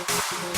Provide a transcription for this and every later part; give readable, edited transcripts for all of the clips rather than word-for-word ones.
Thank you.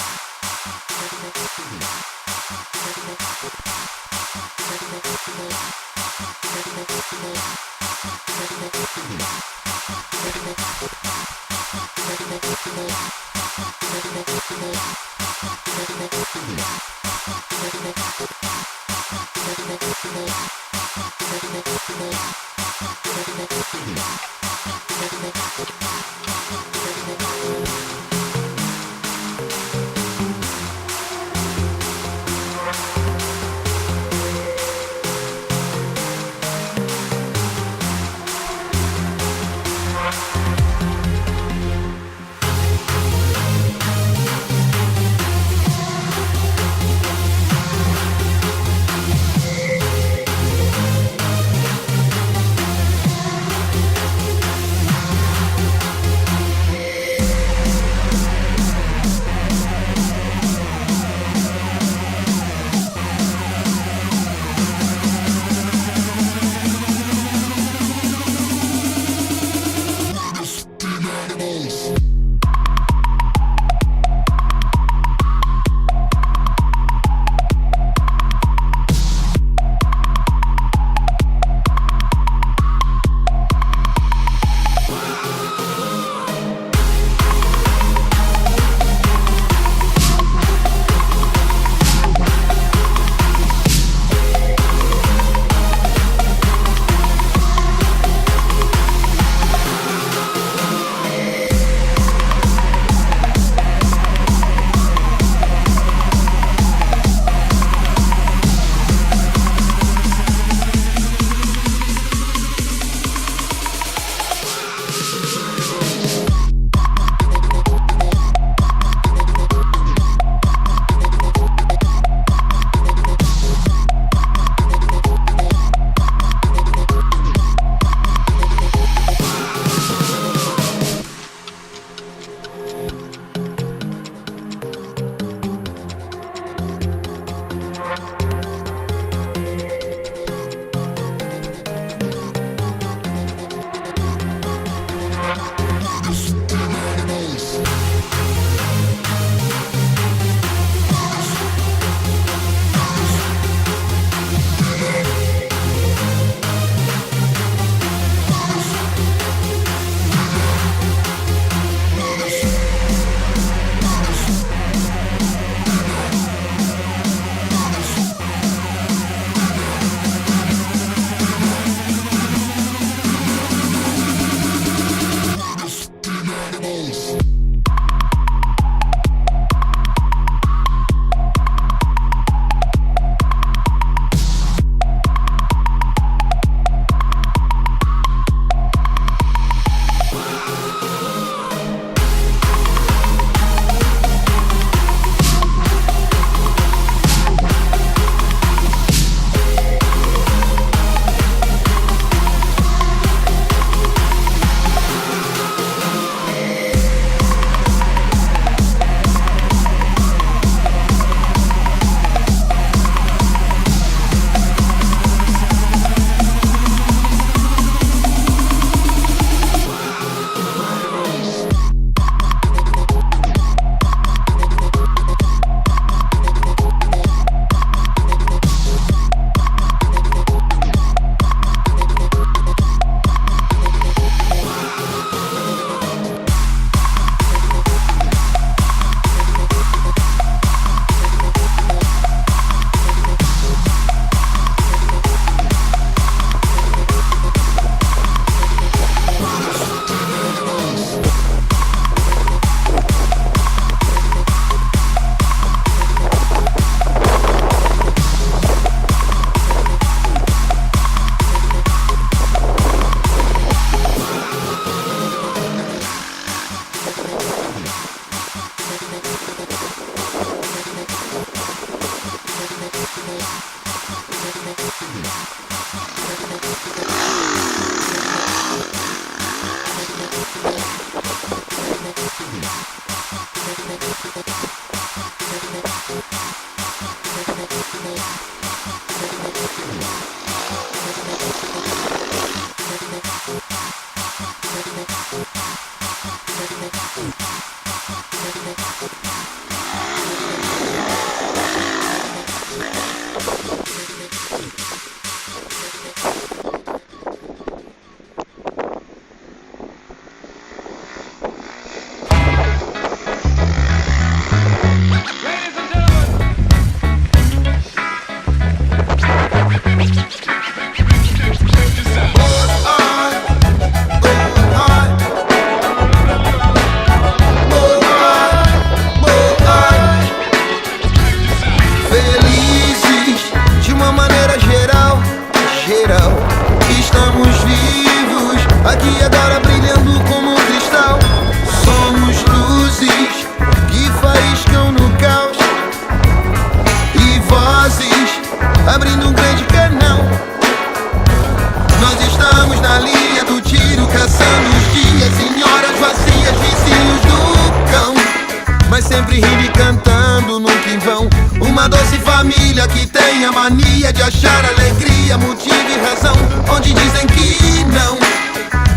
mas sempre rindo e cantando, nunca em vão. Uma doce família que tem a mania de achar alegria, motivo e razão, onde dizem que não.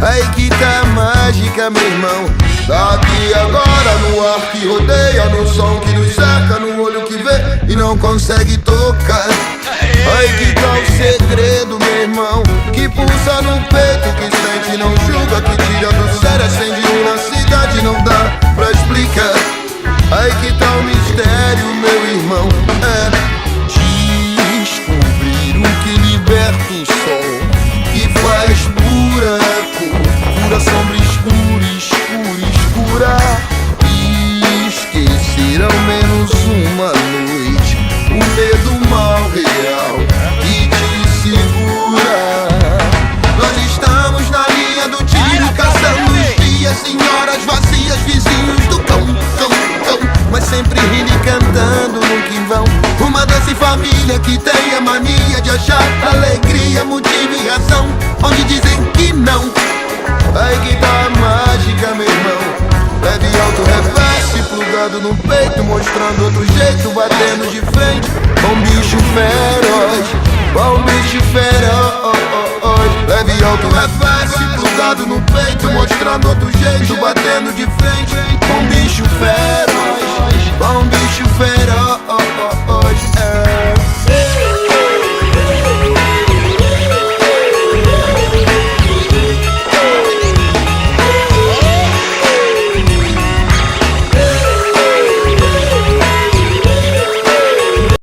Aí que tá a mágica, meu irmão. Daqui agora no ar que rodeia, no som que nos cerca, no olho que vê e não consegue tocar. Aí que tá o segredo, meu irmão, que pulsa no peito, que sente e não julga, que tira do sério, acende uma cidade, não dá pra explicar. Aí que tá o mistério, meu irmão, é descobrir o que liberta o sol, que faz pura cor, pura sombra escura, escura, escura. Esquecer ao menos uma noite o medo mal real que te segura. Nós estamos na linha do tiro, caçando os dias, senhoras vazias, vizinhos do cão, cão, cão, mas sempre rindo e cantando, nunca em vão. Uma doce família que tem a mania de achar alegria, motivo e razão, onde dizem que não. Aí que tá a mágica, meu irmão. Leve alto, reverse, plugado no peito, mostrando outro jeito, batendo de frente. Bom bicho feroz, bom bicho feroz. Leve alto, reverse, plugado no peito, mostrando outro jeito, batendo de frente. Bom bicho feroz, bom bicho feroz.